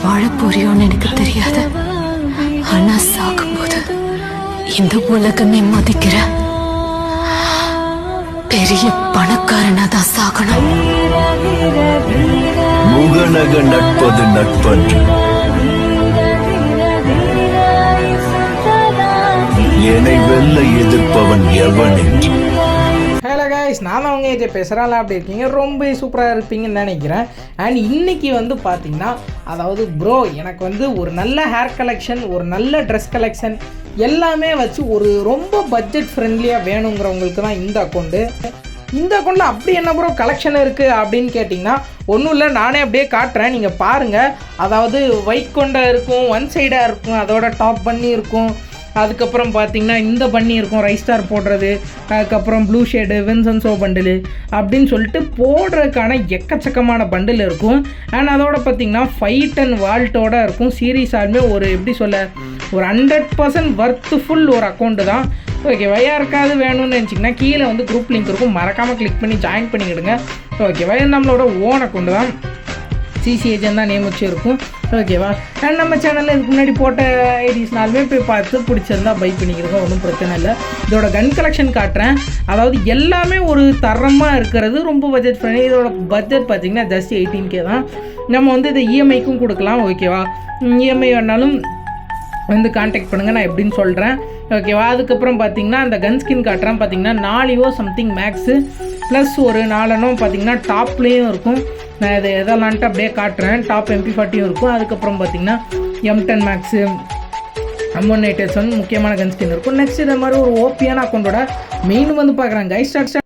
வாழ போறியோன்னு எனக்கு தெரியாது. ஆனா சாகும்போது இந்த உலகமே மதிக்கிற பெரிய பணக்காரனா தான் சாகணும். முகநக நட்பது நட்பன்று, என்னை வெல்ல எதிர்ப்பவன் எவன் என்று. ஹலோ கைஸ், நான் அவங்க ஏஜே பேசுகிறேன். அப்படி இருக்கீங்க, ரொம்ப சூப்பராக இருப்பீங்கன்னு நினைக்கிறேன். அண்ட் இன்றைக்கி பார்த்தீங்கன்னா, அதாவது ப்ரோ எனக்கு ஒரு நல்ல ஹேர் கலெக்ஷன், ஒரு நல்ல ட்ரெஸ் கலெக்ஷன் எல்லாமே வச்சு ஒரு ரொம்ப பட்ஜெட் ஃப்ரெண்ட்லியாக வேணுங்கிறவங்களுக்கு தான் இந்த அக்கௌண்ட்டு. இந்த அக்கௌண்ட்டில் அப்படி என்ன ப்ரோ கலெக்ஷன் இருக்குது அப்படின்னு கேட்டிங்கன்னா, ஒன்றும் இல்லை, நானே அப்படியே காட்டுறேன், நீங்கள் பாருங்கள். அதாவது ஒயிட் கொண்டா இருக்கும், ஒன் சைடாக இருக்கும், அதோட டாப் பண்ணி இருக்கும். அதுக்கப்புறம் பார்த்திங்கன்னா இந்த பண்ணி இருக்கும், ரைஸ் ஸ்டார் போடுறது. அதுக்கப்புறம் ப்ளூ ஷேடு, வின்சன்ஸோ பண்டிலு அப்படின்னு சொல்லிட்டு போடுறதுக்கான எக்கச்சக்கமான பண்டில் இருக்கும். அண்ட் அதோட பார்த்திங்கன்னா 510 வால்ட்டோடு இருக்கும். சீரியஸாலுமே எப்படி சொல்ல, ஒரு 100% வர்த்துஃபுல் ஒரு அக்கௌண்ட்டு தான். ஓகேவா, யாருக்காவது வேணும்னு நினச்சிங்கன்னா கீழே குரூப் லிங்க் இருக்கும், மறக்காமல் கிளிக் பண்ணி ஜாயின் பண்ணிக்கிடுங்க. ஓகேவா, நம்மளோட ஓன் அக்கௌண்ட்டு தான், சிசி ஏஜென்ட் தான் நேம் வச்சு இருக்கும். ஓகேவா, அண்ட் நம்ம சேனலில் இதுக்கு முன்னாடி போட்ட ஐடிஸ்னாலுமே போய் பார்த்து பிடிச்சிருந்தா பை பண்ணிக்கிறோம், ஒன்றும் பிரச்சனை இல்லை. இதோட கன் கலெக்ஷன் காட்டுறேன். அதாவது எல்லாமே ஒரு தரமாக இருக்கிறது, ரொம்ப பட்ஜெட் ஃப்ரெண்ட்லி. இதோட பட்ஜெட் பார்த்திங்கன்னா ஜஸ்ட் 18K தான். நம்ம இதை இஎம்ஐக்கும் கொடுக்கலாம். ஓகேவா, இஎம்ஐ வேணாலும் கான்டாக்ட் பண்ணுங்கள், நான் எப்படின்னு சொல்கிறேன். ஓகேவா, அதுக்கப்புறம் பார்த்திங்கன்னா அந்த கன் ஸ்கின் காட்டுறேன். பார்த்திங்கன்னா 4 சம்திங் மேக்ஸு ப்ளஸ் ஒரு 4 பார்த்திங்கன்னா டாப்லேயும் இருக்கும். நான் இதை எதெல்லான்ட்டு அப்படியே காட்டுறேன். டாப் MP40 இருக்கும். அதுக்கப்புறம் பார்த்திங்கன்னா M10 மேக்ஸு, M1 முக்கியமான கன் ஸ்கின் இருக்கும். நெக்ஸ்ட் இதை மாதிரி ஒரு ஓபியான அக்கௌண்ட்டோட மெயின் பார்க்குறாங்க. Guys start